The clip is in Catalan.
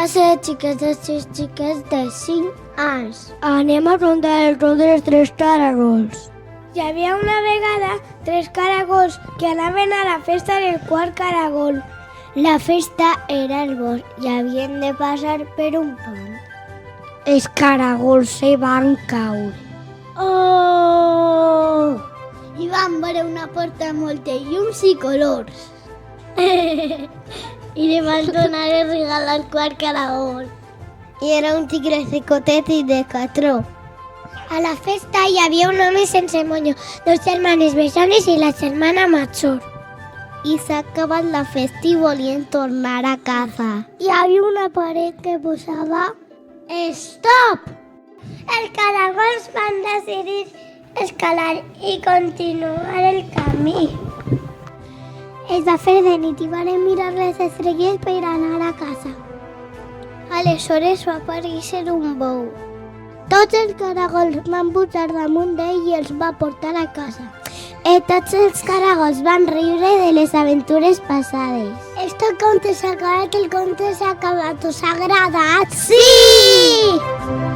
ser xiquets i xiquets de 5 anys. Anem a preguntar el rol dels 3 caragols. Hi havia una vegada 3 caragols que anaven a la festa del quart caragol. La festa era al bosc i havien de passar per un pont. Els caragols se van caure. Oh! I van veure una porta amb molts llums i colors. I li van donar el regal al quart caragol. I era un tigre cicotet i de catró. A la festa hi havia un home sense moño, 2 germanes bessones i la germana major. I s'ha acabat la festa i volien tornar a casa. Hi havia una paret que posava «Stop!». Els caragols van decidir escalar i continuar el camí. Es va fer de nit i van mirar les estrelles per anar a casa. Aleshores va aparèixer un bou. Tots els caragols van pujar damunt d'ell i els va portar a casa. Tots els caragols van riure de les aventures passades. Este conte s'ha acabat, el conte s'ha acabat. Us ha agradat? Sí!